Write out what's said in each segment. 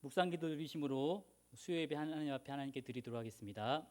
묵상기도 드리심으로 수요예배 하나님 앞에 하나님께 드리도록 하겠습니다.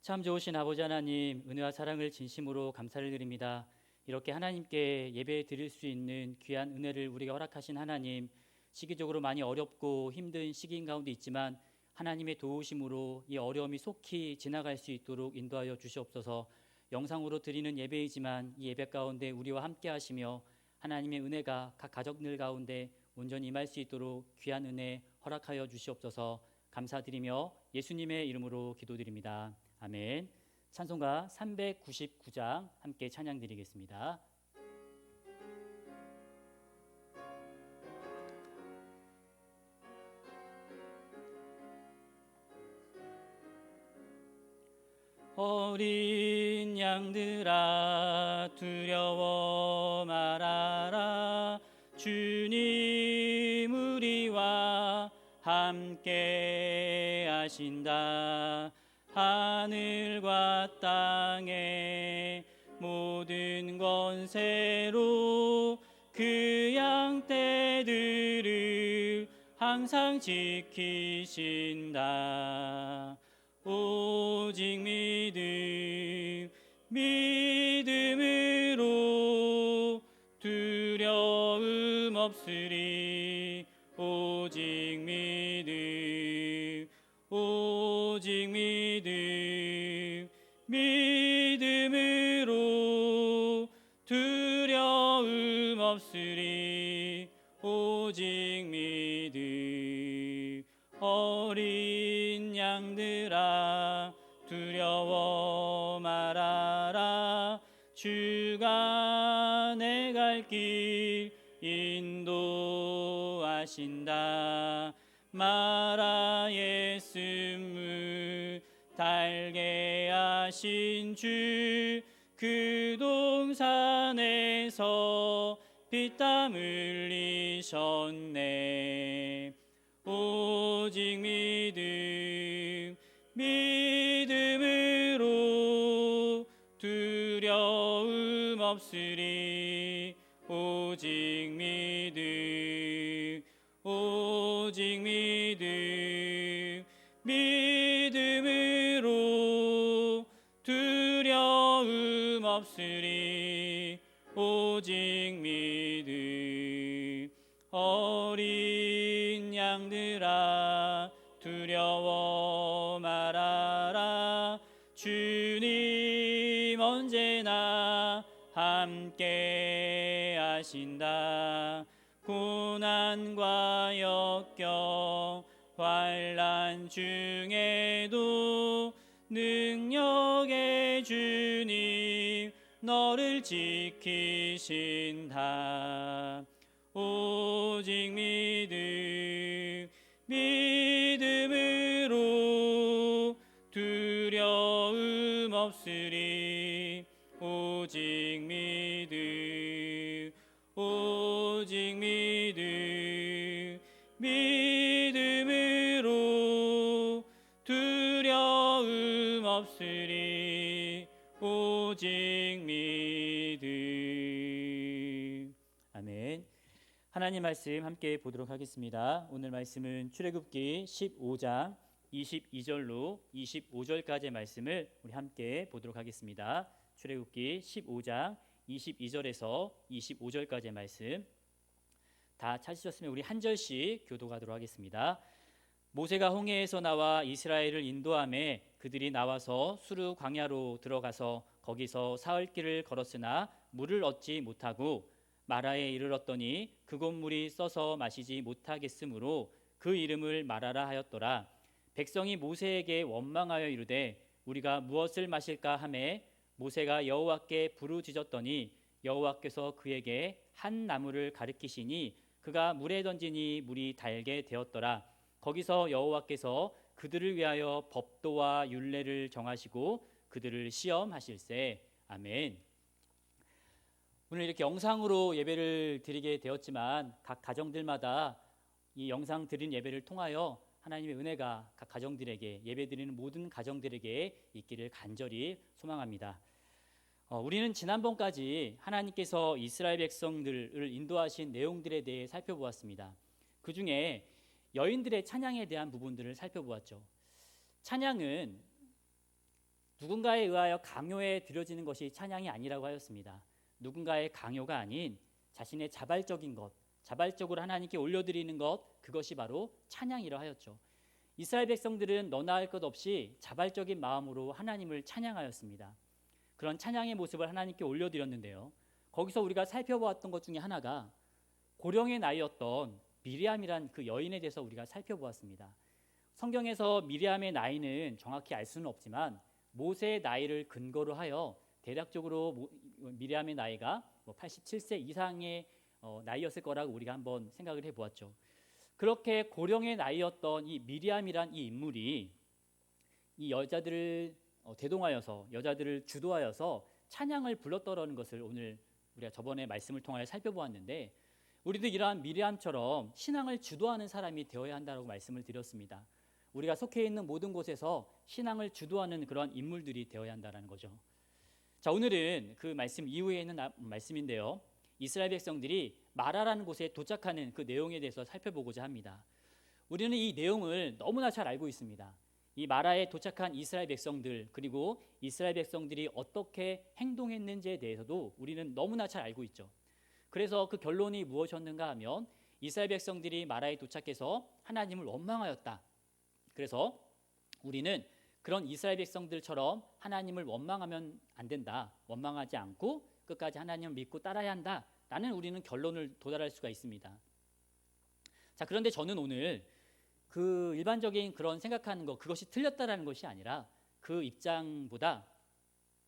참 좋으신 아버지 하나님, 은혜와 사랑을 진심으로 감사를 드립니다. 이렇게 하나님께 예배 드릴 수 있는 귀한 은혜를 우리가 허락하신 하나님, 시기적으로 많이 어렵고 힘든 시기인 가운데 있지만 하나님의 도우심으로 이 어려움이 속히 지나갈 수 있도록 인도하여 주시옵소서. 영상으로 드리는 예배이지만 이 예배 가운데 우리와 함께 하시며 하나님의 은혜가 각 가정들 가운데 온전히 임할 수 있도록 귀한 은혜 허락하여 주시옵소서. 감사드리며 예수님의 이름으로 기도드립니다. 아멘. 찬송가 399장 함께 찬양 드리겠습니다. 어린 양들아 두려워 말아라. 주님 우리와 함께 하신다. 하늘과 땅의 모든 권세로 그 양떼들을 항상 지키신다. 오직 믿음으로 두려움 없으리. 오직 믿음으로 두려움 없으리. 오직 믿음. 어린 양들아 두려워 말아라. 주가 내 갈 길 인도하신다. 마라 예수를 달게 하신 주, 그 동산에서 피땀 흘리셨네. 오직 믿음으로 두려움 없으리. 오직 믿음으로 두려움 없으리. 오직 믿음. 어린 양들아 두려워 말아라. 주님 언제나 함께 하신다. 고난과 역경 환난 중에도 능력의 주님 너를 지키신다. 오직 믿음으로 두려움 없으리. 오직 믿음으로 두려움 없으리. 오직 믿음. 아멘. 하나님 말씀 함께 보도록 하겠습니다. 오늘 말씀은 출애굽기 15장 22절로 25절까지의 말씀을 우리 함께 보도록 하겠습니다. 출애굽기 15장 22절에서 25절까지의 말씀 다 찾으셨으면 우리 한 절씩 교독하도록 하겠습니다. 모세가 홍해에서 나와 이스라엘을 인도하매 그들이 나와서 수르 광야로 들어가서 거기서 사흘 길을 걸었으나 물을 얻지 못하고 마라에 이르렀더니 그곳 물이 써서 마시지 못하겠으므로 그 이름을 마라라 하였더라. 백성이 모세에게 원망하여 이르되 우리가 무엇을 마실까 하매 모세가 여호와께 부르짖었더니 여호와께서 그에게 한 나무를 가리키시니 그가 물에 던지니 물이 달게 되었더라. 거기서 여호와께서 그들을 위하여 법도와 율례를 정하시고 그들을 시험하실세. 아멘. 오늘 이렇게 영상으로 예배를 드리게 되었지만 각 가정들마다 이 영상 드린 예배를 통하여 하나님의 은혜가 각 가정들에게, 예배 드리는 모든 가정들에게 있기를 간절히 소망합니다. 우리는 지난번까지 하나님께서 이스라엘 백성들을 인도하신 내용들에 대해 살펴보았습니다. 그 중에 여인들의 찬양에 대한 부분들을 살펴보았죠. 찬양은 누군가에 의하여 강요해 드려지는 것이 찬양이 아니라고 하였습니다. 누군가의 강요가 아닌 자신의 자발적인 것, 자발적으로 하나님께 올려드리는 것, 그것이 바로 찬양이라 하였죠. 이스라엘 백성들은 너나 할 것 없이 자발적인 마음으로 하나님을 찬양하였습니다. 그런 찬양의 모습을 하나님께 올려드렸는데요. 거기서 우리가 살펴보았던 것 중에 하나가 고령의 나이였던 미리암이란 그 여인에 대해서 우리가 살펴보았습니다. 성경에서 미리암의 나이는 정확히 알 수는 없지만 모세의 나이를 근거로 하여 대략적으로 미리암의 나이가 87세 이상의 나이였을 거라고 우리가 한번 생각을 해보았죠. 그렇게 고령의 나이였던 이 미리암이란 이 인물이 이 여자들을 대동하여서, 여자들을 주도하여서 찬양을 불렀더라는 것을 오늘 우리가 저번에 말씀을 통하여 살펴보았는데, 우리도 이러한 미리암처럼 신앙을 주도하는 사람이 되어야 한다고 말씀을 드렸습니다. 우리가 속해 있는 모든 곳에서 신앙을 주도하는 그런 인물들이 되어야 한다는 거죠. 자, 오늘은 그 말씀 이후에 있는 말씀인데요. 이스라엘 백성들이 마라라는 곳에 도착하는 그 내용에 대해서 살펴보고자 합니다. 우리는 이 내용을 너무나 잘 알고 있습니다. 이 마라에 도착한 이스라엘 백성들, 그리고 이스라엘 백성들이 어떻게 행동했는지에 대해서도 우리는 너무나 잘 알고 있죠. 그래서 그 결론이 무엇이었는가 하면 이스라엘 백성들이 마라에 도착해서 하나님을 원망하였다. 그래서 우리는 그런 이스라엘 백성들처럼 하나님을 원망하면 안 된다. 원망하지 않고 끝까지 하나님을 믿고 따라야 한다. 라는 우리는 결론을 도달할 수가 있습니다. 자, 그런데 저는 오늘 그 일반적인 그런 생각하는 것, 그것이 틀렸다라는 것이 아니라 그 입장보다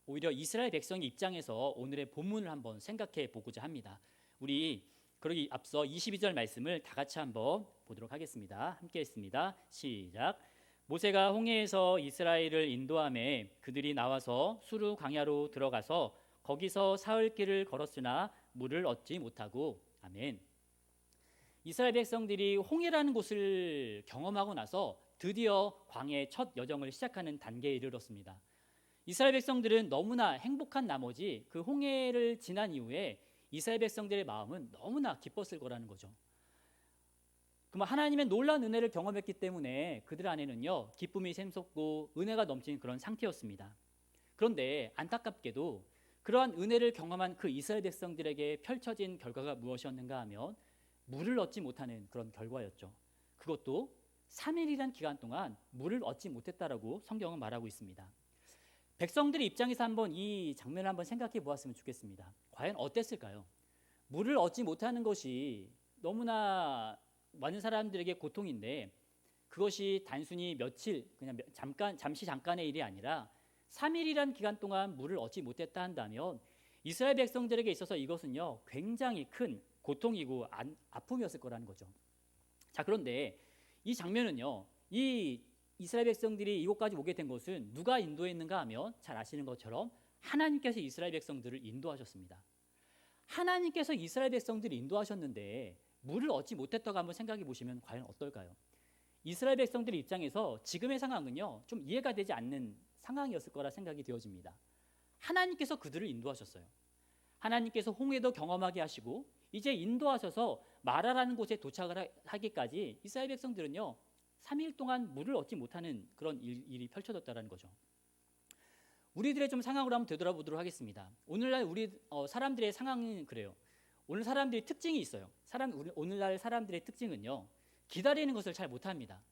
오히려 이스라엘 백성의 입장에서 오늘의 본문을 한번 생각해 보고자 합니다. 우리 그러기 앞서 22절 말씀을 다 같이 한번 보도록 하겠습니다. 함께 했습니다. 시작. 모세가 홍해에서 이스라엘을 인도하매 그들이 나와서 수르 광야로 들어가서 거기서 사흘 길을 걸었으나 물을 얻지 못하고. 아멘. 이스라엘 백성들이 홍해라는 곳을 경험하고 나서 드디어 광야의 첫 여정을 시작하는 단계에 이르렀습니다. 이스라엘 백성들은 너무나 행복한 나머지 그 홍해를 지난 이후에 이스라엘 백성들의 마음은 너무나 기뻤을 거라는 거죠. 그럼 하나님의 놀라운 은혜를 경험했기 때문에 그들 안에는요, 기쁨이 샘솟고 은혜가 넘치는 그런 상태였습니다. 그런데 안타깝게도 그러한 은혜를 경험한 그 이스라엘 백성들에게 펼쳐진 결과가 무엇이었는가 하면 물을 얻지 못하는 그런 결과였죠. 그것도 3일이란 기간 동안 물을 얻지 못했다라고 성경은 말하고 있습니다. 백성들의 입장에서 한번 이 장면을 한번 생각해 보았으면 좋겠습니다. 과연 어땠을까요? 물을 얻지 못하는 것이 너무나 많은 사람들에게 고통인데, 그것이 단순히 며칠, 그냥 잠깐의 일이 아니라 3일이란 기간 동안 물을 얻지 못했다 한다면 이스라엘 백성들에게 있어서 이것은요, 굉장히 큰 고통이고 아픔이었을 거라는 거죠. 자, 그런데 이 장면은요, 이 이스라엘 백성들이 이곳까지 오게 된 것은 누가 인도했는가 하면 잘 아시는 것처럼 하나님께서 이스라엘 백성들을 인도하셨습니다. 하나님께서 이스라엘 백성들을 인도하셨는데 물을 얻지 못했다고 한번 생각해 보시면 과연 어떨까요? 이스라엘 백성들의 입장에서 지금의 상황은요, 좀 이해가 되지 않는 상황이었을 거라 생각이 되어집니다. 하나님께서 그들을 인도하셨어요. 하나님께서 홍해도 경험하게 하시고 이제 인도하셔서 마라라는 곳에 도착을 하기까지 이스라엘 백성들은요, 3일 동안 물을 얻지 못하는 그런 일이 펼쳐졌다는 거죠. 우리들의 좀 상황으로 한번 되돌아보도록 하겠습니다. 오늘날 우리 사람들의 상황은 그래요. 오늘 사람들의 특징이 있어요. 오늘날 사람들의 특징은요, 기다리는 것을 잘 못합니다.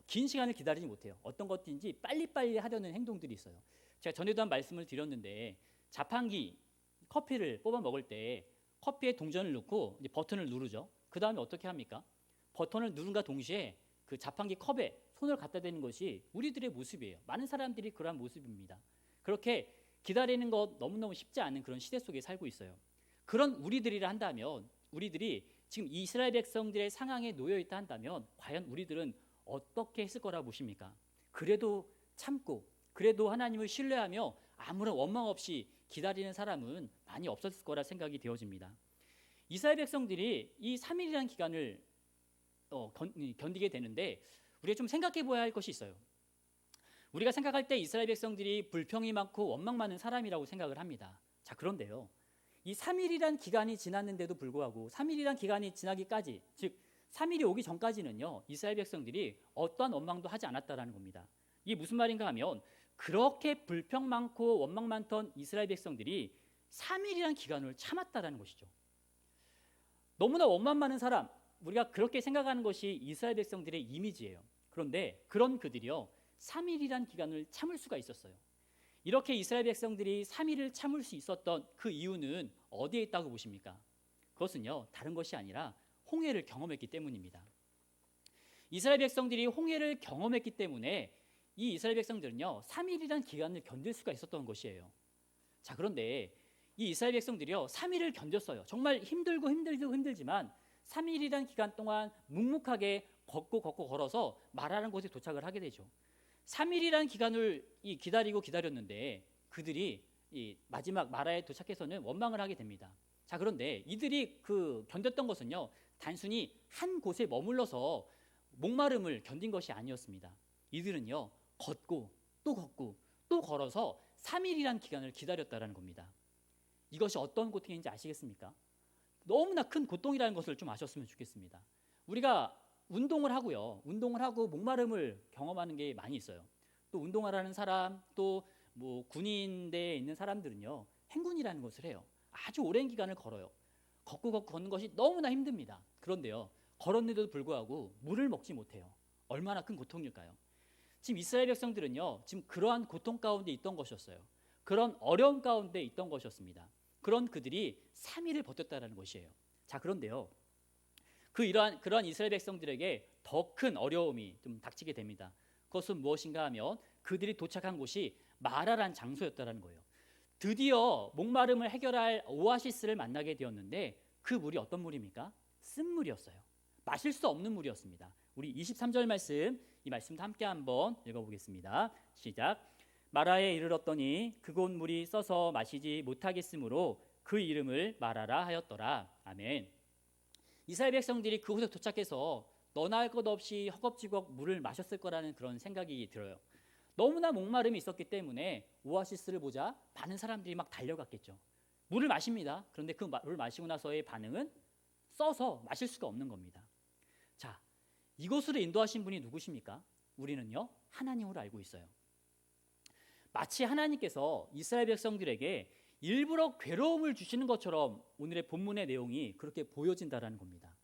긴 시간을 기다리지 못해요. 어떤 것인지 빨리빨리 하려는 행동들이 있어요. 제가 전에도 한 말씀을 드렸는데, 자판기 커피를 뽑아 먹을 때 커피에 동전을 넣고 이제 버튼을 누르죠. 그 다음에 어떻게 합니까? 버튼을 누른과 동시에 그 자판기 컵에 손을 갖다 대는 것이 우리들의 모습이에요. 많은 사람들이 그러한 모습입니다. 그렇게 기다리는 것 너무너무 쉽지 않은 그런 시대 속에 살고 있어요. 그런 우리들이라 한다면, 우리들이 지금 이스라엘 백성들의 상황에 놓여 있다 한다면 과연 우리들은 어떻게 했을 거라 보십니까? 그래도 참고 그래도 하나님을 신뢰하며 아무런 원망 없이 기다리는 사람은 많이 없었을 거라 생각이 되어집니다. 이스라엘 백성들이 이 3일이라는 기간을 견디게 되는데 우리가 좀 생각해 봐야 할 것이 있어요. 우리가 생각할 때 이스라엘 백성들이 불평이 많고 원망 많은 사람이라고 생각을 합니다. 자, 그런데요, 이 3일이란 기간이 지났는데도 불구하고 3일이란 기간이 지나기까지, 즉 3일이 오기 전까지는요, 이스라엘 백성들이 어떠한 원망도 하지 않았다라는 겁니다. 이게 무슨 말인가 하면 그렇게 불평 많고 원망 많던 이스라엘 백성들이 3일이란 기간을 참았다라는 것이죠. 너무나 원망 많은 사람, 우리가 그렇게 생각하는 것이 이스라엘 백성들의 이미지예요. 그런데 그런 그들이요, 3일이란 기간을 참을 수가 있었어요. 이렇게 이스라엘 백성들이 3일을 참을 수 있었던 그 이유는 어디에 있다고 보십니까? 그것은요, 다른 것이 아니라 홍해를 경험했기 때문입니다. 이스라엘 백성들이 홍해를 경험했기 때문에 이 이스라엘 백성들은요, 3일이란 기간을 견딜 수가 있었던 것이에요. 자, 그런데 이 이스라엘 백성들이요, 3일을 견뎠어요. 정말 힘들지만 3일이란 기간 동안 묵묵하게 걷고 걸어서 마라라는 곳에 도착을 하게 되죠. 3일이란 기간을 기다렸는데 그들이 이 마지막 마라에 도착해서는 원망을 하게 됩니다. 자, 그런데 이들이 견뎠던 것은요, 단순히 한 곳에 머물러서 목마름을 견딘 것이 아니었습니다. 이들은요, 걷고 또 걸어서 3일이란 기간을 기다렸다라는 겁니다. 이것이 어떤 고통인지 아시겠습니까? 너무나 큰 고통이라는 것을 좀 아셨으면 좋겠습니다. 우리가 운동을 하고 목마름을 경험하는 게 많이 있어요. 또 운동하라는 사람, 또 뭐 군인대에 있는 사람들은요, 행군이라는 것을 해요. 아주 오랜 기간을 걸어요. 걷고 걷는 것이 너무나 힘듭니다. 그런데요, 걸었는데도 불구하고 물을 먹지 못해요. 얼마나 큰 고통일까요? 지금 이스라엘 백성들은요, 지금 그러한 고통 가운데 있던 것이었어요. 그런 어려움 가운데 있던 것이었습니다. 그런 그들이 3일을 버텼다는 것이에요. 자, 그런데요, 그러한 이스라엘 백성들에게 더 큰 어려움이 좀 닥치게 됩니다. 그것은 무엇인가 하면 그들이 도착한 곳이 마라란 장소였다는 거예요. 드디어 목마름을 해결할 오아시스를 만나게 되었는데 그 물이 어떤 물입니까? 쓴물이었어요. 마실 수 없는 물이었습니다. 우리 23절 말씀, 이 말씀도 함께 한번 읽어보겠습니다. 시작. 마라에 이르렀더니 그곳 물이 써서 마시지 못하겠으므로 그 이름을 마라라 하였더라. 아멘. 이스라엘 백성들이 그곳에 도착해서 너나 할 것 없이 허겁지겁 물을 마셨을 거라는 그런 생각이 들어요. 너무나 목마름이 있었기 때문에 오아시스를 보자 많은 사람들이 막 달려갔겠죠. 물을 마십니다. 그런데 그 물을 마시고 나서의 반응은 써서 마실 수가 없는 겁니다. 자, 이곳으로 인도하신 분이 누구십니까? 우리는요, 하나님으로 알고 있어요. 마치 하나님께서 이스라엘 백성들에게 일부러 괴로움을 주시는 것처럼 오늘의 본문의 내용이 그렇게 보여진다라는 겁니다.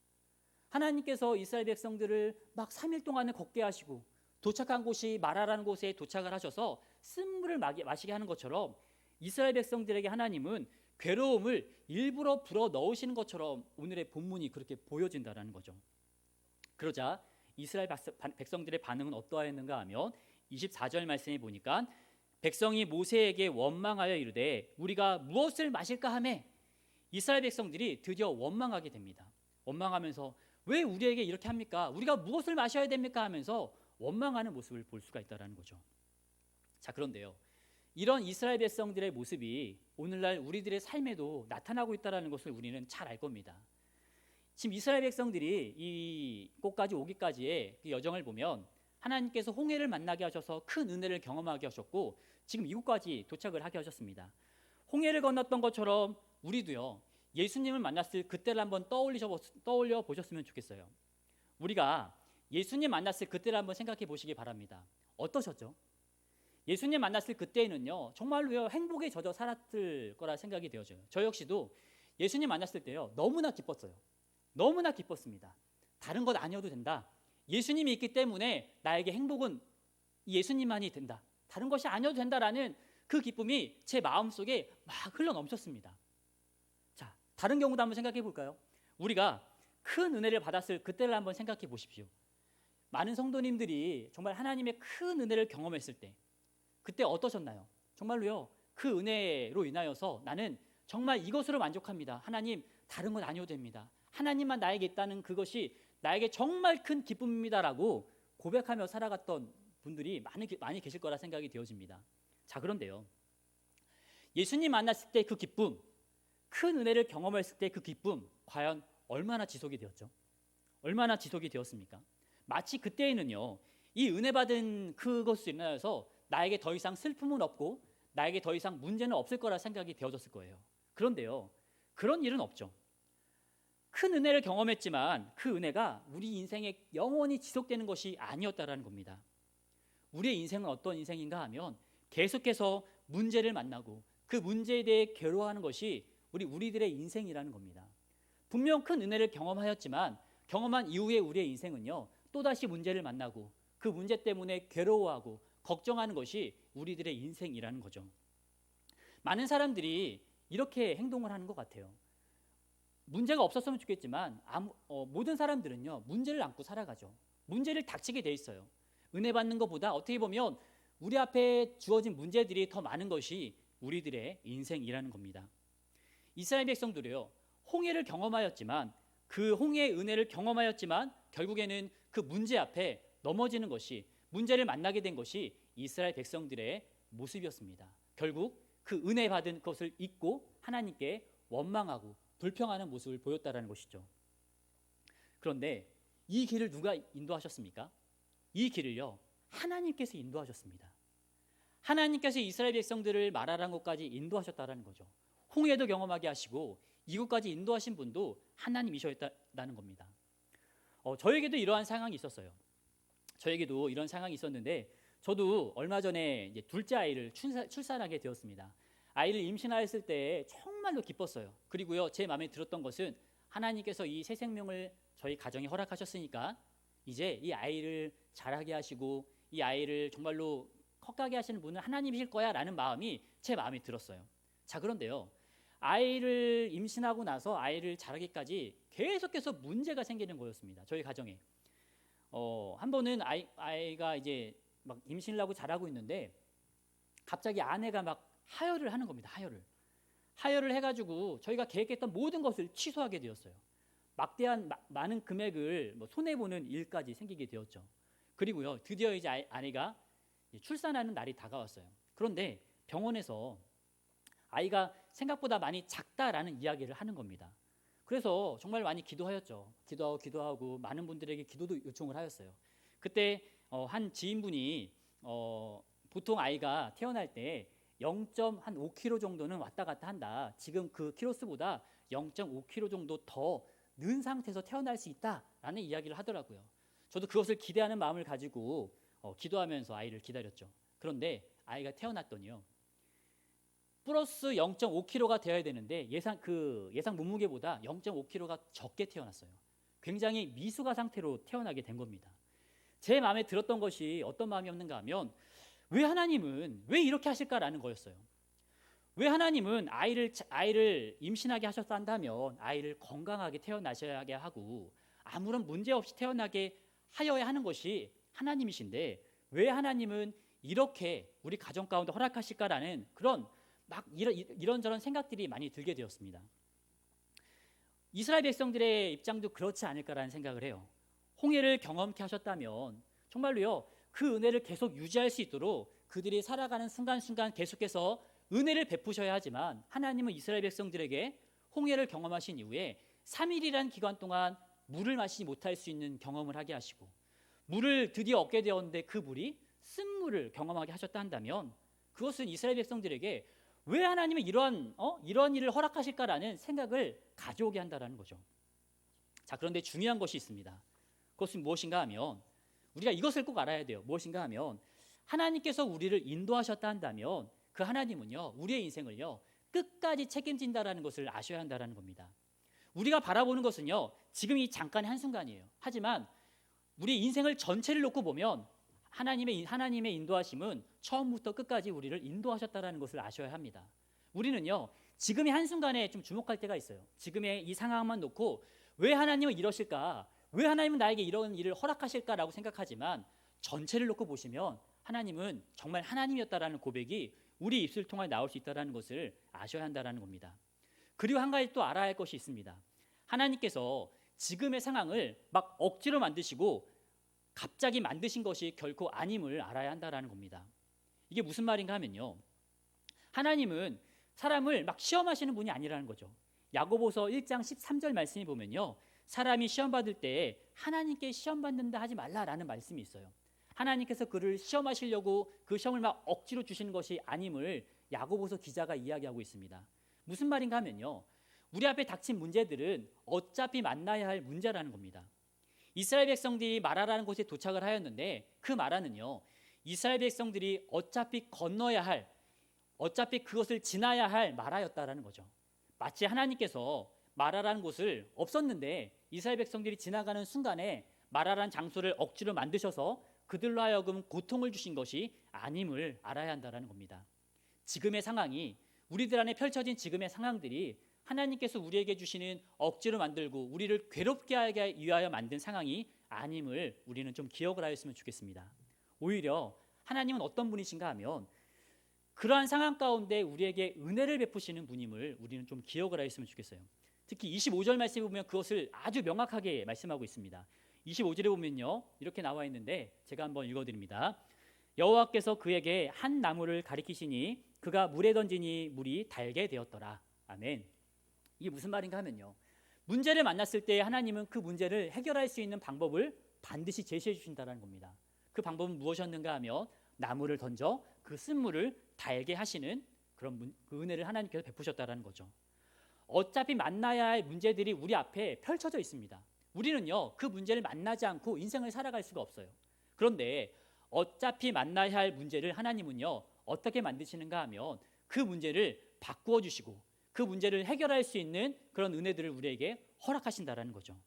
하나님께서 이스라엘 백성들을 막 3일 동안을 걷게 하시고 도착한 곳이 마라라는 곳에 도착을 하셔서 쓴물을 마시게 하는 것처럼 이스라엘 백성들에게 하나님은 괴로움을 일부러 불어 넣으시는 것처럼 오늘의 본문이 그렇게 보여진다라는 거죠. 그러자 이스라엘 백성들의 반응은 어떠하였는가 하면 24절 말씀에 보니까 백성이 모세에게 원망하여 이르되 우리가 무엇을 마실까 하매 이스라엘 백성들이 드디어 원망하게 됩니다. 원망하면서 왜 우리에게 이렇게 합니까? 우리가 무엇을 마셔야 됩니까? 하면서 원망하는 모습을 볼 수가 있다는 거죠. 자, 그런데요, 이런 이스라엘 백성들의 모습이 오늘날 우리들의 삶에도 나타나고 있다는 것을 우리는 잘 알 겁니다. 지금 이스라엘 백성들이 이 곳까지 오기까지의 그 여정을 보면 하나님께서 홍해를 만나게 하셔서 큰 은혜를 경험하게 하셨고 지금 이곳까지 도착을 하게 하셨습니다. 홍해를 건넜던 것처럼 우리도요, 예수님을 만났을 그때를 한번 떠올려 보셨으면 좋겠어요. 우리가 예수님 만났을 그때를 한번 생각해 보시기 바랍니다. 어떠셨죠? 예수님 만났을 그때는요, 정말로요, 행복에 젖어 살았을 거라 생각이 되어져요. 저 역시도 예수님 만났을 때요, 너무나 기뻤어요. 너무나 기뻤습니다. 다른 것 아니어도 된다. 예수님이 있기 때문에 나에게 행복은 예수님만이 된다. 다른 것이 아니어도 된다라는 그 기쁨이 제 마음속에 막 흘러 넘쳤습니다. 자, 다른 경우도 한번 생각해 볼까요? 우리가 큰 은혜를 받았을 그때를 한번 생각해 보십시오. 많은 성도님들이 정말 하나님의 큰 은혜를 경험했을 때 그때 어떠셨나요? 정말로요, 그 은혜로 인하여서 나는 정말 이것으로 만족합니다. 하나님, 다른 건 아니어도 됩니다. 하나님만 나에게 있다는 그것이 나에게 정말 큰 기쁨입니다라고 고백하며 살아갔던 분들이 많이 계실 거라 생각이 되어집니다. 자, 그런데요, 예수님 만났을 때 그 기쁨, 큰 은혜를 경험했을 때 그 기쁨, 과연 얼마나 지속이 되었죠? 얼마나 지속이 되었습니까? 마치 그때에는요, 이 은혜 받은 그것으로 인하여서 나에게 더 이상 슬픔은 없고 나에게 더 이상 문제는 없을 거라 생각이 되어졌을 거예요. 그런데요, 그런 일은 없죠. 큰 은혜를 경험했지만 그 은혜가 우리 인생에 영원히 지속되는 것이 아니었다라는 겁니다. 우리의 인생은 어떤 인생인가 하면 계속해서 문제를 만나고 그 문제에 대해 괴로워하는 것이 우리들의 인생이라는 겁니다. 분명 큰 은혜를 경험하였지만 경험한 이후에 우리의 인생은요, 또다시 문제를 만나고 그 문제 때문에 괴로워하고 걱정하는 것이 우리들의 인생이라는 거죠. 많은 사람들이 이렇게 행동을 하는 것 같아요. 문제가 없었으면 좋겠지만 모든 사람들은요, 문제를 안고 살아가죠. 문제를 닥치게 돼 있어요. 은혜 받는 것보다 어떻게 보면 우리 앞에 주어진 문제들이 더 많은 것이 우리들의 인생이라는 겁니다. 이스라엘 백성들이요, 홍해를 경험하였지만 그 홍해의 은혜를 경험하였지만 결국에는 그 문제 앞에 넘어지는 것이, 문제를 만나게 된 것이 이스라엘 백성들의 모습이었습니다. 결국 그 은혜 받은 것을 잊고 하나님께 원망하고 불평하는 모습을 보였다라는 것이죠. 그런데 이 길을 누가 인도하셨습니까? 이 길을요, 하나님께서 인도하셨습니다. 하나님께서 이스라엘 백성들을 마라란 곳까지 인도하셨다라는 거죠. 홍해도 경험하게 하시고 이곳까지 인도하신 분도 하나님이셨다는 겁니다. 저에게도 이러한 상황이 있었어요. 저에게도 이런 상황이 있었는데 저도 얼마 전에 이제 둘째 아이를 출산하게 되었습니다. 아이를 임신하였을 때 정말로 기뻤어요. 그리고요, 제 마음에 들었던 것은 하나님께서 이 새 생명을 저희 가정에 허락하셨으니까 이제 이 아이를 자라게 하시고 이 아이를 정말로 커가게 하시는 분은 하나님이실 거야 라는 마음이 제 마음에 들었어요. 자, 그런데요, 아이를 임신하고 나서 아이를 자라기까지 계속해서 문제가 생기는 거였습니다. 저희 가정에. 한 번은 아이가 이제 막 임신을 하고 자라고 있는데 갑자기 아내가 막 하혈을 하는 겁니다. 하혈을 해가지고 저희가 계획했던 모든 것을 취소하게 되었어요. 막대한 많은 금액을 손해 보는 일까지 생기게 되었죠. 그리고요, 드디어 이제 아내가 출산하는 날이 다가왔어요. 그런데 병원에서 아이가 생각보다 많이 작다라는 이야기를 하는 겁니다. 그래서 정말 많이 기도하였죠. 기도하고 많은 분들에게 기도도 요청을 하였어요. 그때 한 지인분이 보통 아이가 태어날 때 0.5kg 정도는 왔다 갔다 한다. 지금 그 키로수보다 0.5kg 정도 더 는 상태에서 태어날 수 있다라는 이야기를 하더라고요. 저도 그것을 기대하는 마음을 가지고 기도하면서 아이를 기다렸죠. 그런데 아이가 태어났더니요, 플러스 0.5kg가 되어야 되는데 예상 몸무게보다 0.5kg가 적게 태어났어요. 굉장히 미숙아 상태로 태어나게 된 겁니다. 제 마음에 들었던 것이 어떤 마음이었는가 하면 왜 하나님은 왜 이렇게 하실까라는 거였어요. 왜 하나님은 아이를 임신하게 하셨다 한다면 아이를 건강하게 태어나셔야 하고 아무런 문제 없이 태어나게 하여야 하는 것이 하나님이신데 왜 하나님은 이렇게 우리 가정 가운데 허락하실까라는 그런 막 이런저런 생각들이 많이 들게 되었습니다. 이스라엘 백성들의 입장도 그렇지 않을까라는 생각을 해요. 홍해를 경험케 하셨다면 정말로요, 그 은혜를 계속 유지할 수 있도록 그들이 살아가는 순간순간 계속해서 은혜를 베푸셔야 하지만 하나님은 이스라엘 백성들에게 홍해를 경험하신 이후에 3일이라는 기간 동안 물을 마시지 못할 수 있는 경험을 하게 하시고 물을 드디어 얻게 되었는데 그 물이 쓴물을 경험하게 하셨다 한다면 그것은 이스라엘 백성들에게 왜 하나님은 이런 일을 허락하실까라는 생각을 가져오게 한다라는 거죠. 자, 그런데 중요한 것이 있습니다. 그것은 무엇인가 하면 우리가 이것을 꼭 알아야 돼요. 무엇인가 하면 하나님께서 우리를 인도하셨다 한다면 그 하나님은요, 우리의 인생을요, 끝까지 책임진다라는 것을 아셔야 한다라는 겁니다. 우리가 바라보는 것은요, 지금 이 잠깐의 한순간이에요. 하지만 우리 인생을 전체를 놓고 보면 하나님의 인도하심은 처음부터 끝까지 우리를 인도하셨다라는 것을 아셔야 합니다. 우리는요, 지금의 한순간에 좀 주목할 때가 있어요. 지금의 이 상황만 놓고 왜 하나님은 이러실까? 왜 하나님은 나에게 이런 일을 허락하실까라고 생각하지만 전체를 놓고 보시면 하나님은 정말 하나님이었다라는 고백이 우리 입술 통해 나올 수 있다는 것을 아셔야 한다는 겁니다. 그리고 한 가지 또 알아야 할 것이 있습니다. 하나님께서 지금의 상황을 막 억지로 만드시고 갑자기 만드신 것이 결코 아님을 알아야 한다라는 겁니다. 이게 무슨 말인가 하면요, 하나님은 사람을 막 시험하시는 분이 아니라는 거죠. 야고보서 1장 13절 말씀이 보면요, 사람이 시험 받을 때 하나님께 시험 받는다 하지 말라라는 말씀이 있어요. 하나님께서 그를 시험하시려고 그 시험을 막 억지로 주시는 것이 아님을 야고보서 기자가 이야기하고 있습니다. 무슨 말인가 하면요, 우리 앞에 닥친 문제들은 어차피 만나야 할 문제라는 겁니다. 이스라엘 백성들이 마라라는 곳에 도착을 하였는데, 그 마라는요, 이스라엘 백성들이 어차피 건너야 할, 어차피 그것을 지나야 할 마라였다라는 거죠. 마치 하나님께서 마라라는 곳을 없었는데 이스라엘 백성들이 지나가는 순간에 마라라는 장소를 억지로 만드셔서 그들로 하여금 고통을 주신 것이 아님을 알아야 한다는 겁니다. 지금의 상황이, 우리들 안에 펼쳐진 지금의 상황들이 하나님께서 우리에게 주시는 억지로 만들고 우리를 괴롭게 하기 위하여 만든 상황이 아님을 우리는 좀 기억을 하였으면 좋겠습니다. 오히려 하나님은 어떤 분이신가 하면 그러한 상황 가운데 우리에게 은혜를 베푸시는 분임을 우리는 좀 기억을 하였으면 좋겠어요. 특히 25절 말씀에 보면 그것을 아주 명확하게 말씀하고 있습니다. 25절에 보면요, 이렇게 나와 있는데 제가 한번 읽어드립니다. 여호와께서 그에게 한 나무를 가리키시니 그가 물에 던지니 물이 달게 되었더라. 아멘. 이게 무슨 말인가 하면요, 문제를 만났을 때 하나님은 그 문제를 해결할 수 있는 방법을 반드시 제시해 주신다는 겁니다. 그 방법은 무엇이었는가 하면 나무를 던져 그 쓴물을 달게 하시는 그런 그 은혜를 하나님께서 베푸셨다는 거죠. 어차피 만나야 할 문제들이 우리 앞에 펼쳐져 있습니다. 우리는요, 그 문제를 만나지 않고 인생을 살아갈 수가 없어요. 그런데 어차피 만나야 할 문제를 하나님은요, 어떻게 만드시는가 하면 그 문제를 바꾸어 주시고 그 문제를 해결할 수 있는 그런 은혜들을 우리에게 허락하신다라는 거죠.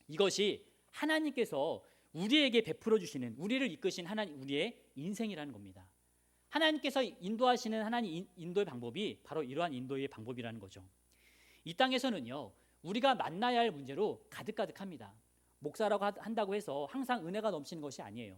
이것이 하나님께서 우리에게 베풀어 주시는, 우리를 이끄신 하나님, 우리의 인생이라는 겁니다. 하나님께서 인도하시는 하나님 인도의 방법이 바로 이러한 인도의 방법이라는 거죠. 이 땅에서는요, 우리가 만나야 할 문제로 가득가득합니다. 목사라고 한다고 해서 항상 은혜가 넘치는 것이 아니에요.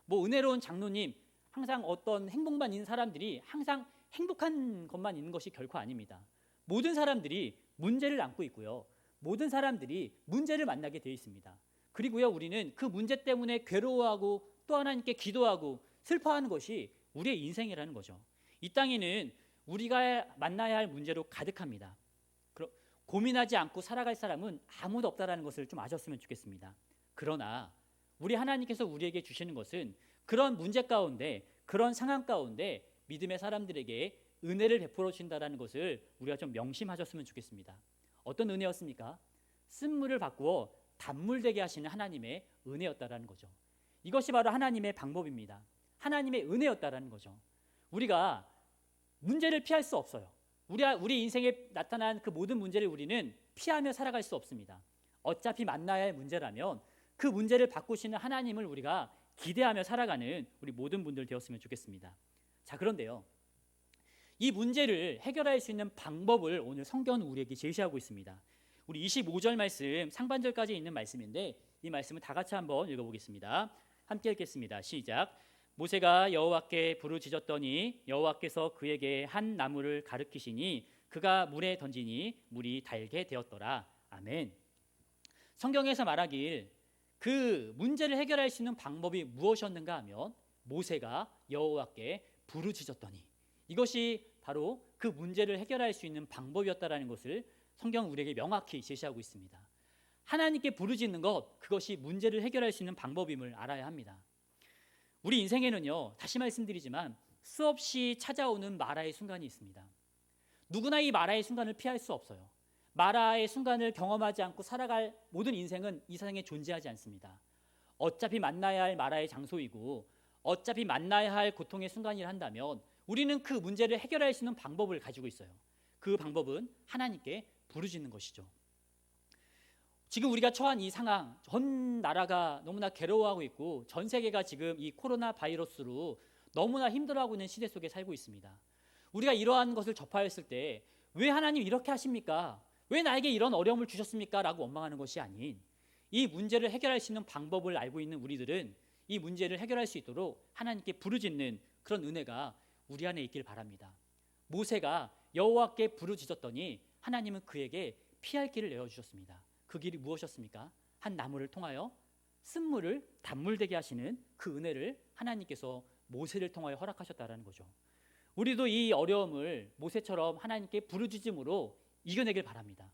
뭐 은혜로운 장로님, 항상 어떤 행복만 있는 사람들이 항상 행복한 것만 있는 것이 결코 아닙니다. 모든 사람들이 문제를 안고 있고요, 모든 사람들이 문제를 만나게 되어 있습니다. 그리고요, 우리는 그 문제 때문에 괴로워하고 또 하나님께 기도하고 슬퍼하는 것이 우리의 인생이라는 거죠. 이 땅에는 우리가 만나야 할 문제로 가득합니다. 고민하지 않고 살아갈 사람은 아무도 없다는 것을 좀 아셨으면 좋겠습니다. 그러나 우리 하나님께서 우리에게 주시는 것은 그런 문제 가운데, 그런 상황 가운데 믿음의 사람들에게 은혜를 베풀어 주신다는 것을 우리가 좀 명심하셨으면 좋겠습니다. 어떤 은혜였습니까? 쓴물을 바꾸어 단물 되게 하시는 하나님의 은혜였다라는 거죠. 이것이 바로 하나님의 방법입니다. 하나님의 은혜였다라는 거죠. 우리가 문제를 피할 수 없어요. 우리 인생에 나타난 그 모든 문제를 우리는 피하며 살아갈 수 없습니다. 어차피 만나야 할 문제라면 그 문제를 바꾸시는 하나님을 우리가 기대하며 살아가는 우리 모든 분들 되었으면 좋겠습니다. 자, 그런데요, 이 문제를 해결할 수 있는 방법을 오늘 성경은 우리에게 제시하고 있습니다. 우리 25절 말씀 상반절까지 있는 말씀인데 이 말씀을 다 같이 한번 읽어보겠습니다. 함께 읽겠습니다. 시작. 모세가 여호와께 부르짖었더니 여호와께서 그에게 한 나무를 가르키시니 그가 물에 던지니 물이 달게 되었더라. 아멘. 성경에서 말하길 그 문제를 해결할 수 있는 방법이 무엇이었는가 하면 모세가 여호와께 부르짖었더니, 이것이 바로 그 문제를 해결할 수 있는 방법이었다라는 것을 성경은 우리에게 명확히 제시하고 있습니다. 하나님께 부르짖는 것, 그것이 문제를 해결할 수 있는 방법임을 알아야 합니다. 우리 인생에는요, 다시 말씀드리지만 수없이 찾아오는 마라의 순간이 있습니다. 누구나 이 마라의 순간을 피할 수 없어요. 마라의 순간을 경험하지 않고 살아갈 모든 인생은 이 세상에 존재하지 않습니다. 어차피 만나야 할 마라의 장소이고 어차피 만나야 할 고통의 순간이라 한다면 우리는 그 문제를 해결할 수 있는 방법을 가지고 있어요. 그 방법은 하나님께 부르짖는 것이죠. 지금 우리가 처한 이 상황, 전 나라가 너무나 괴로워하고 있고 전 세계가 지금 이 코로나 바이러스로 너무나 힘들어하고 있는 시대 속에 살고 있습니다. 우리가 이러한 것을 접하였을 때 왜 하나님 이렇게 하십니까? 왜 나에게 이런 어려움을 주셨습니까? 라고 원망하는 것이 아닌, 이 문제를 해결할 수 있는 방법을 알고 있는 우리들은 이 문제를 해결할 수 있도록 하나님께 부르짖는 그런 은혜가 우리 안에 있길 바랍니다. 모세가 여호와께 부르짖었더니 하나님은 그에게 피할 길을 내어주셨습니다. 그 길이 무엇이었습니까? 한 나무를 통하여 쓴물을 단물되게 하시는 그 은혜를 하나님께서 모세를 통하여 허락하셨다라는 거죠. 우리도 이 어려움을 모세처럼 하나님께 부르짖음으로 이겨내길 바랍니다.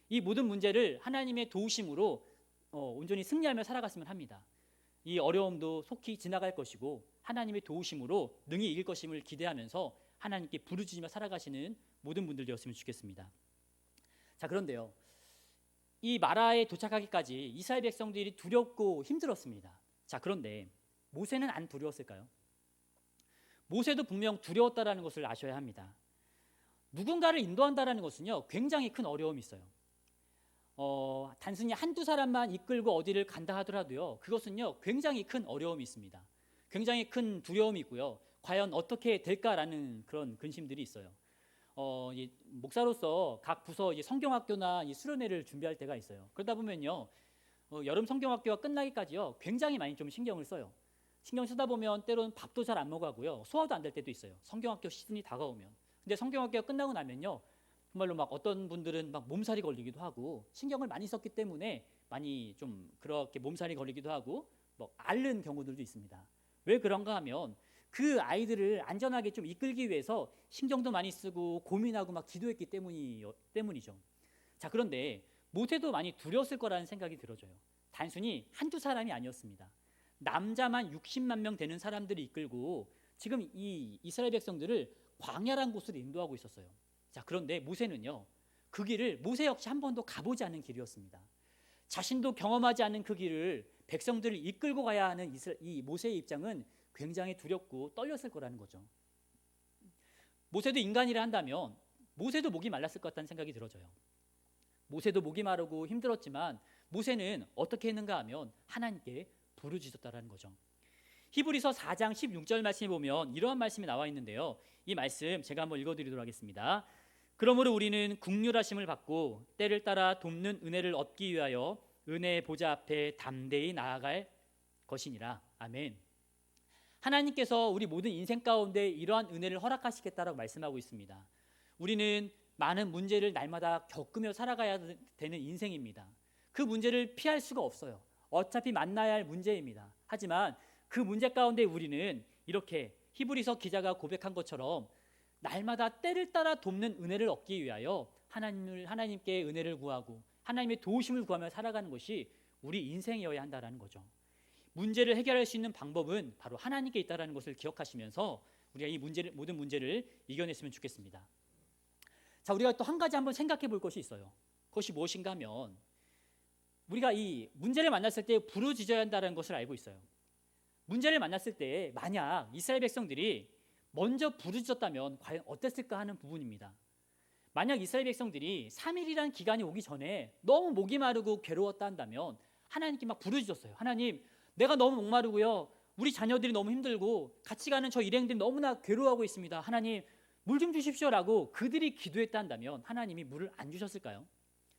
이 모든 문제를 하나님의 도우심으로 온전히 승리하며 살아갔으면 합니다. 이 어려움도 속히 지나갈 것이고 하나님의 도우심으로 능히 이길 것임을 기대하면서 하나님께 부르짖으며 살아가시는 모든 분들 되었으면 좋겠습니다. 자, 그런데요, 이 마라에 도착하기까지 이스라엘 백성들이 두렵고 힘들었습니다. 자, 그런데 모세는 안 두려웠을까요? 모세도 분명 두려웠다라는 것을 아셔야 합니다. 누군가를 인도한다라는 것은요, 굉장히 큰 어려움이 있어요. 단순히 한두 사람만 이끌고 어디를 간다 하더라도요, 그것은요, 굉장히 큰 어려움이 있습니다. 굉장히 큰 두려움이 있고요. 과연 어떻게 될까라는 그런 근심들이 있어요. 목사로서 각 부서 성경학교나 수련회를 준비할 때가 있어요. 그러다 보면요, 여름 성경학교가 끝나기까지요, 굉장히 많이 좀 신경을 써요. 신경 쓰다 보면 때로는 밥도 잘 안 먹고요, 소화도 안 될 때도 있어요. 성경학교 시즌이 다가오면. 근데 성경학교가 끝나고 나면요, 정말로 막 어떤 분들은 막 몸살이 걸리기도 하고 신경을 많이 썼기 때문에 많이 좀 그렇게 몸살이 걸리기도 하고 뭐 앓는 경우들도 있습니다. 왜 그런가 하면 그 아이들을 안전하게 좀 이끌기 위해서 신경도 많이 쓰고 고민하고 막 기도했기 때문이죠. 자, 그런데 모세도 많이 두려웠을 거라는 생각이 들어져요. 단순히 한두 사람이 아니었습니다. 남자만 60만 명 되는 사람들이 이끌고 지금 이 이스라엘 백성들을 광야란 곳으로 인도하고 있었어요. 자, 그런데 모세는요, 그 길을 모세 역시 한 번도 가보지 않은 길이었습니다. 자신도 경험하지 않은 그 길을 백성들을 이끌고 가야 하는 이 모세의 입장은 굉장히 두렵고 떨렸을 거라는 거죠. 모세도 인간이라 한다면 모세도 목이 말랐을 것 같다는 생각이 들어져요. 모세도 목이 마르고 힘들었지만 모세는 어떻게 했는가 하면 하나님께 부르짖었다라는 거죠. 히브리서 4장 16절 말씀에 보면 이러한 말씀이 나와 있는데요, 이 말씀 제가 한번 읽어드리도록 하겠습니다. 그러므로 우리는 긍휼하심을 받고 때를 따라 돕는 은혜를 얻기 위하여 은혜의 보좌 앞에 담대히 나아갈 것이니라. 아멘. 하나님께서 우리 모든 인생 가운데 이러한 은혜를 허락하시겠다라고 말씀하고 있습니다. 우리는 많은 문제를 날마다 겪으며 살아가야 되는 인생입니다. 그 문제를 피할 수가 없어요. 어차피 만나야 할 문제입니다. 하지만 그 문제 가운데 우리는 이렇게 히브리서 기자가 고백한 것처럼 날마다 때를 따라 돕는 은혜를 얻기 위하여 하나님께 은혜를 구하고 하나님의 도우심을 구하며 살아가는 것이 우리 인생이어야 한다는 거죠. 문제를 해결할 수 있는 방법은 바로 하나님께 있다는 것을 기억하시면서 우리가 이 모든 문제를 이겨냈으면 좋겠습니다. 자, 우리가 또 한 가지 한번 생각해 볼 것이 있어요. 그것이 무엇인가 하면 우리가 이 문제를 만났을 때 부르짖어야 한다는 것을 알고 있어요. 문제를 만났을 때 만약 이스라엘 백성들이 먼저 부르짖었다면 과연 어땠을까 하는 부분입니다. 만약 이스라엘 백성들이 3일이라는 기간이 오기 전에 너무 목이 마르고 괴로웠다 한다면 하나님께 막 부르짖었어요. 하나님, 내가 너무 목마르고요, 우리 자녀들이 너무 힘들고 같이 가는 저 일행들이 너무나 괴로워하고 있습니다. 하나님, 물 좀 주십시오라고 그들이 기도했다 한다면 하나님이 물을 안 주셨을까요?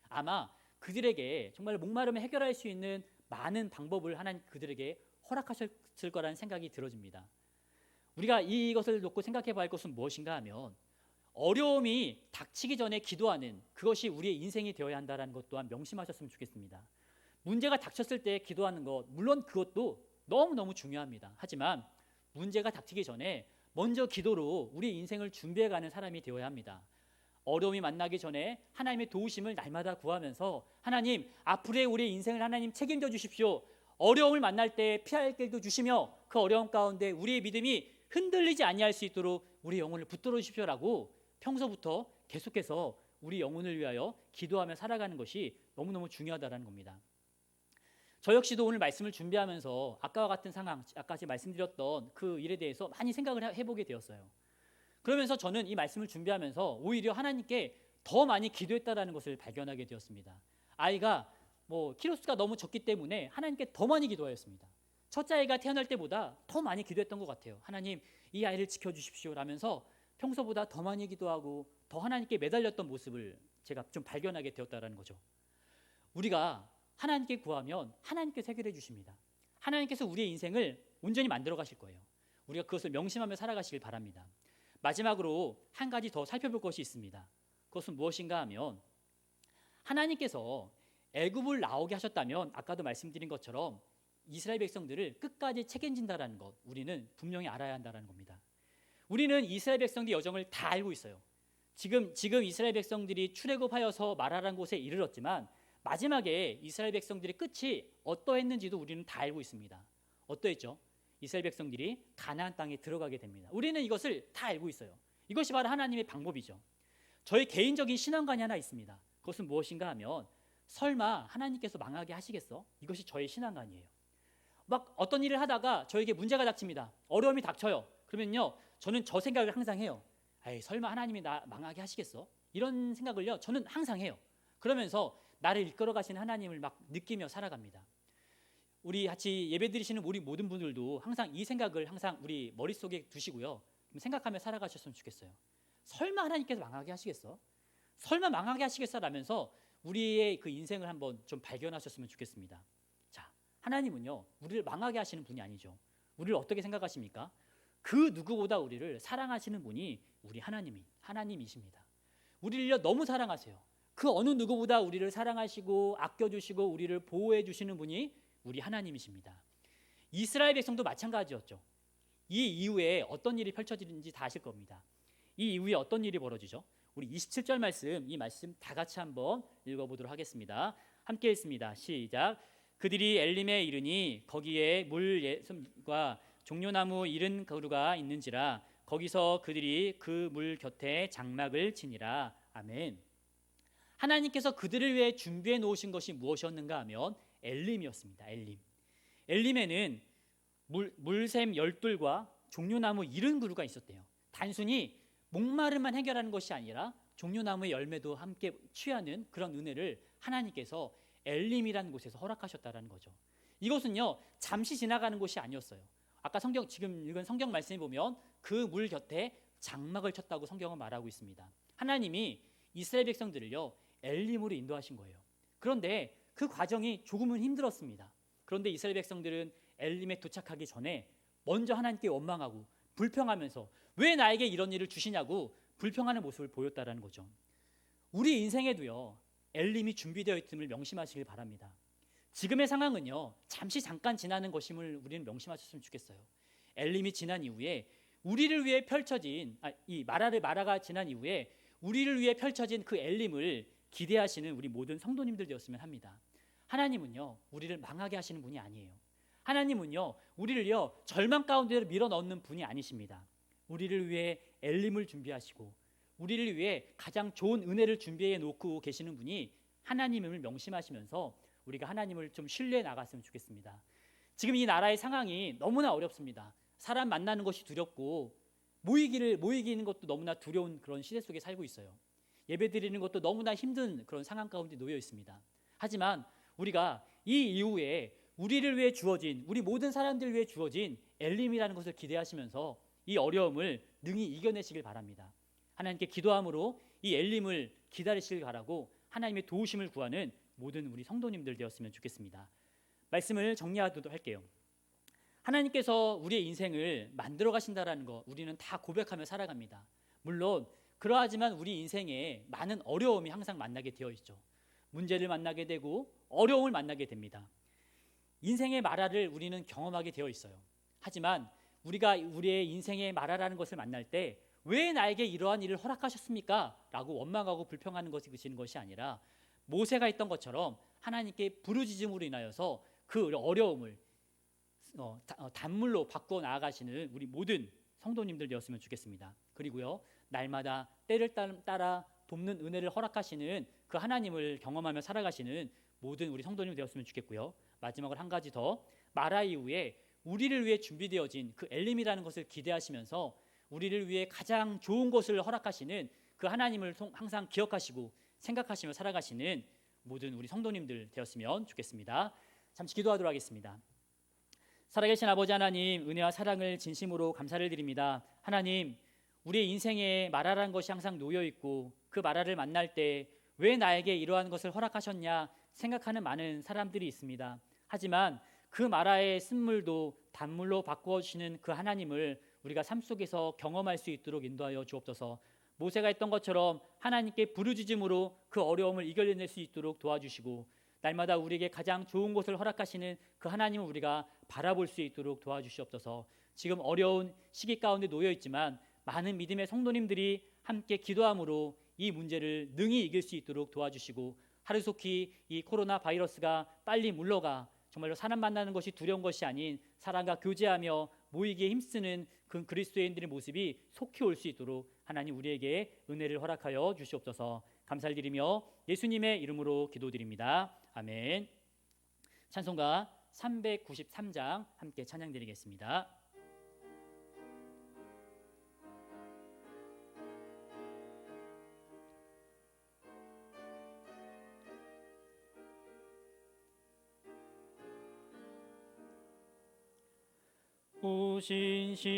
아마 그들에게 정말 목마름을 해결할 수 있는 많은 방법을 하나님 그들에게 허락하셨을 거라는 생각이 들어집니다. 우리가 이것을 놓고 생각해 봐야 할 것은 무엇인가 하면 어려움이 닥치기 전에 기도하는 그것이 우리의 인생이 되어야 한다는 것 또한 명심하셨으면 좋겠습니다. 문제가 닥쳤을 때 기도하는 것, 물론 그것도 너무너무 중요합니다. 하지만 문제가 닥치기 전에 먼저 기도로 우리의 인생을 준비해가는 사람이 되어야 합니다. 어려움이 만나기 전에 하나님의 도우심을 날마다 구하면서 하나님, 앞으로의 우리의 인생을 하나님 책임져 주십시오. 어려움을 만날 때 피할 길도 주시며 그 어려움 가운데 우리의 믿음이 흔들리지 아니할 수 있도록 우리 영혼을 붙들어 주십시오라고 평소부터 계속해서 우리 영혼을 위하여 기도하며 살아가는 것이 너무너무 중요하다는 겁니다. 저 역시도 오늘 말씀을 준비하면서 아까와 같은 상황, 아까 제가 말씀드렸던 그 일에 대해서 많이 생각을 해보게 되었어요. 그러면서 저는 이 말씀을 준비하면서 오히려 하나님께 더 많이 기도했다라는 것을 발견하게 되었습니다. 아이가 키로수가 너무 적기 때문에 하나님께 더 많이 기도하였습니다. 첫째 아이가 태어날 때보다 더 많이 기도했던 것 같아요. 하나님, 이 아이를 지켜주십시오 라면서 평소보다 더 많이 기도하고 더 하나님께 매달렸던 모습을 제가 좀 발견하게 되었다는 거죠. 우리가 하나님께 구하면 하나님께서 해결해 주십니다. 하나님께서 우리의 인생을 온전히 만들어 가실 거예요. 우리가 그것을 명심하며 살아가시길 바랍니다. 마지막으로 한 가지 더 살펴볼 것이 있습니다. 그것은 무엇인가 하면 하나님께서 애굽을 나오게 하셨다면 아까도 말씀드린 것처럼 이스라엘 백성들을 끝까지 책임진다라는 것, 우리는 분명히 알아야 한다는 겁니다. 우리는 이스라엘 백성들의 여정을 다 알고 있어요. 지금 이스라엘 백성들이 출애굽하여서 마라라는 곳에 이르렀지만 마지막에 이스라엘 백성들의 끝이 어떠했는지도 우리는 다 알고 있습니다. 어떠했죠? 이스라엘 백성들이 가나안 땅에 들어가게 됩니다. 우리는 이것을 다 알고 있어요. 이것이 바로 하나님의 방법이죠. 저의 개인적인 신앙관이 하나 있습니다. 그것은 무엇인가 하면, 설마 하나님께서 망하게 하시겠어? 이것이 저의 신앙관이에요. 막 어떤 일을 하다가 저에게 문제가 닥칩니다. 어려움이 닥쳐요. 그러면요, 저는 저 생각을 항상 해요. 에이, 설마 하나님이 나 망하게 하시겠어? 이런 생각을요, 저는 항상 해요. 그러면서 나를 이끌어 가시는 하나님을 막 느끼며 살아갑니다. 우리 같이 예배드리시는 우리 모든 분들도 항상 이 생각을 항상 우리 머릿속에 두시고요, 생각하며 살아가셨으면 좋겠어요. 설마 하나님께서 망하게 하시겠어? 설마 망하게 하시겠어? 라면서 우리의 그 인생을 한번 좀 발견하셨으면 좋겠습니다. 자, 하나님은요, 우리를 망하게 하시는 분이 아니죠. 우리를 어떻게 생각하십니까? 그 누구보다 우리를 사랑하시는 분이 우리 하나님이십니다. 우리를 너무 사랑하세요. 그 어느 누구보다 우리를 사랑하시고 아껴주시고 우리를 보호해 주시는 분이 우리 하나님이십니다. 이스라엘 백성도 마찬가지였죠. 이 이후에 어떤 일이 펼쳐지는지 다 아실 겁니다. 이 이후에 어떤 일이 벌어지죠? 우리 27절 말씀, 이 말씀 다 같이 한번 읽어보도록 하겠습니다. 함께 읽습니다. 시작. 그들이 엘림에 이르니 거기에 물 예수과 종려나무 이른 그루가 있는지라 거기서 그들이 그 물 곁에 장막을 치니라. 아멘. 하나님께서 그들을 위해 준비해 놓으신 것이 무엇이었는가 하면 엘림이었습니다. 엘림에는 물샘 열둘과 종려나무 이른 그루가 있었대요. 단순히 목마름만 해결하는 것이 아니라 종려나무의 열매도 함께 취하는 그런 은혜를 하나님께서 엘림이라는 곳에서 허락하셨다는 거죠. 이것은요, 잠시 지나가는 곳이 아니었어요. 아까 지금 읽은 성경 말씀에 보면 그 물 곁에 장막을 쳤다고 성경은 말하고 있습니다. 하나님이 이스라엘 백성들을요, 엘림으로 인도하신 거예요. 그런데 그 과정이 조금은 힘들었습니다. 그런데 이스라엘 백성들은 엘림에 도착하기 전에 먼저 하나님께 원망하고 불평하면서 왜 나에게 이런 일을 주시냐고 불평하는 모습을 보였다라는 거죠. 우리 인생에도요, 엘림이 준비되어 있음을 명심하시길 바랍니다. 지금의 상황은요, 잠깐 지나는 것임을 우리는 명심하셨으면 좋겠어요. 엘림이 지난 이후에 우리를 위해 펼쳐진 마라가 지난 이후에 우리를 위해 펼쳐진 그 엘림을 기대하시는 우리 모든 성도님들 되었으면 합니다. 하나님은요, 우리를 망하게 하시는 분이 아니에요. 하나님은요, 우리를요, 절망 가운데로 밀어넣는 분이 아니십니다. 우리를 위해 엘림을 준비하시고 우리를 위해 가장 좋은 은혜를 준비해 놓고 계시는 분이 하나님임을 명심하시면서 우리가 하나님을 좀 신뢰해 나갔으면 좋겠습니다. 지금 이 나라의 상황이 너무나 어렵습니다. 사람 만나는 것이 두렵고 모이기는 것도 너무나 두려운 그런 시대 속에 살고 있어요. 예배드리는 것도 너무나 힘든 그런 상황 가운데 놓여 있습니다. 하지만 우리가 이 이후에 우리를 위해 주어진, 우리 모든 사람들을 위해 주어진 엘림이라는 것을 기대하시면서 이 어려움을 능히 이겨내시길 바랍니다. 하나님께 기도함으로 이 엘림을 기다리시길 바라고 하나님의 도우심을 구하는 모든 우리 성도님들 되었으면 좋겠습니다. 말씀을 정리하도록 할게요. 하나님께서 우리의 인생을 만들어 가신다라는 거 우리는 다 고백하며 살아갑니다. 물론 그러하지만 우리 인생에 많은 어려움이 항상 만나게 되어 있죠. 문제를 만나게 되고 어려움을 만나게 됩니다. 인생의 마라를 우리는 경험하게 되어 있어요. 하지만 우리가 우리의 인생의 마라라는 것을 만날 때 왜 나에게 이러한 일을 허락하셨습니까? 라고 원망하고 불평하는 것이 아니라 모세가 했던 것처럼 하나님께 부르짖음으로 인하여서 그 어려움을 단물로 바꾸어 나아가시는 우리 모든 성도님들 되었으면 좋겠습니다. 그리고요, 날마다 때를 따라 돕는 은혜를 허락하시는 그 하나님을 경험하며 살아가시는 모든 우리 성도님 되었으면 좋겠고요. 마지막으로 한 가지 더, 마라 이후에 우리를 위해 준비되어진 그 엘림이라는 것을 기대하시면서 우리를 위해 가장 좋은 것을 허락하시는 그 하나님을 항상 기억하시고 생각하시며 살아가시는 모든 우리 성도님들 되었으면 좋겠습니다. 잠시 기도하도록 하겠습니다. 살아계신 아버지 하나님, 은혜와 사랑을 진심으로 감사를 드립니다. 하나님, 우리의 인생에 마라라는 것이 항상 놓여 있고 그 마라를 만날 때 왜 나에게 이러한 것을 허락하셨냐 생각하는 많은 사람들이 있습니다. 하지만 그 마라의 쓴물도 단물로 바꾸어 주시는 그 하나님을 우리가 삶 속에서 경험할 수 있도록 인도하여 주옵소서. 모세가 했던 것처럼 하나님께 부르짖음으로 그 어려움을 이겨낼 수 있도록 도와주시고, 날마다 우리에게 가장 좋은 것을 허락하시는 그 하나님을 우리가 바라볼 수 있도록 도와주시옵소서. 지금 어려운 시기 가운데 놓여 있지만 많은 믿음의 성도님들이 함께 기도함으로 이 문제를 능히 이길 수 있도록 도와주시고, 하루속히 이 코로나 바이러스가 빨리 물러가 정말로 사람 만나는 것이 두려운 것이 아닌 사람과 교제하며 모이기에 힘쓰는 그 그리스도인들의 모습이 속히 올 수 있도록 하나님 우리에게 은혜를 허락하여 주시옵소서. 감사를 드리며 예수님의 이름으로 기도드립니다. 아멘. 찬송가 393장 함께 찬양드리겠습니다.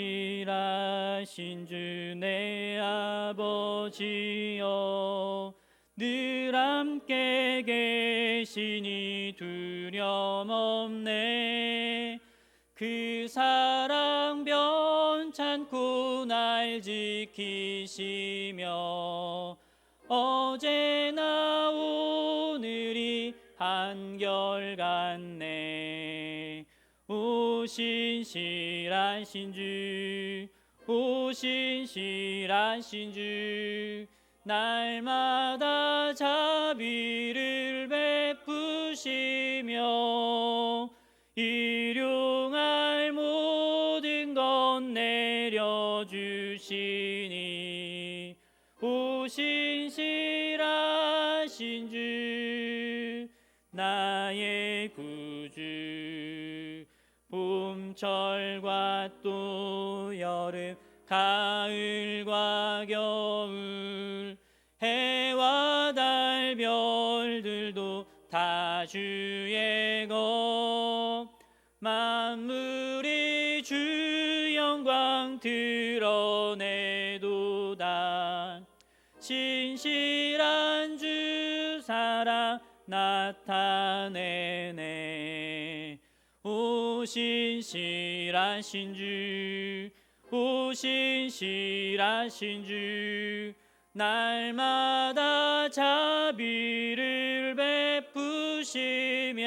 오신실하신 주 내 아버지여, 늘 함께 계시니 두려움없네. 그 사랑 변찮고 날 지키시며 어제나 오늘이 한결같네. 오신실하신 주, 오신실하신 주, 날마다 자비를 베푸시며 일용할 모든 것 내려주시니 오신실하신 주, 나의 구주. 봄철과 또 여름, 가을과 겨울, 해와 달 별들도 다 주의 것. 만물이 주 영광 드러내도다. 신실한 주 사랑 나타내네. 오신실하신 주, 오신실하신 주, 날마다 자비를 베푸시며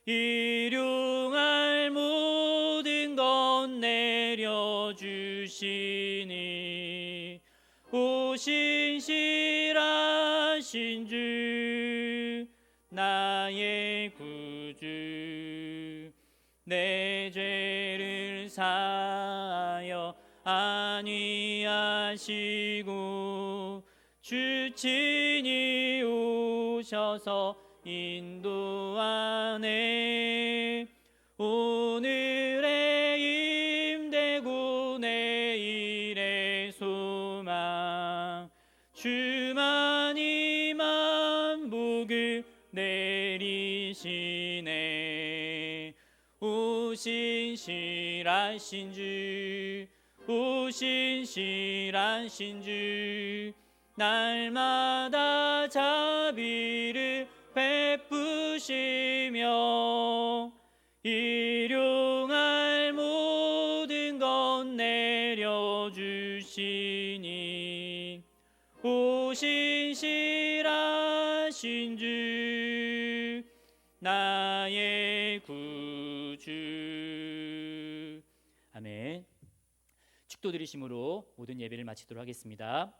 일용할 모든 것 내려주시니 오신실하신 주, 나의 구주. 내 죄를 사하여 안위하시고 주 친히 오셔서 인도하네. 오늘의 힘되고 내일의 소망, 주만이 만복을 내리시네. 오신실하신 주, 오신실하신 주, 날마다 자비를 베푸시며 일용할 모든 것 내려주시니 오신실하신 주, 나의 구주. 아멘. 축도 드리심으로 모든 예배를 마치도록 하겠습니다.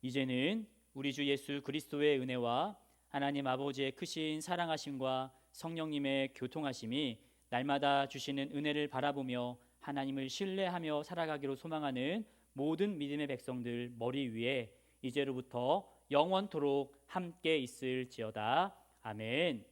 이제는 우리 주 예수 그리스도의 은혜와 하나님 아버지의 크신 사랑하심과 성령님의 교통하심이 날마다 주시는 은혜를 바라보며 하나님을 신뢰하며 살아가기로 소망하는 모든 믿음의 백성들 머리 위에 이제로부터 영원토록 함께 있을지어다. 아멘.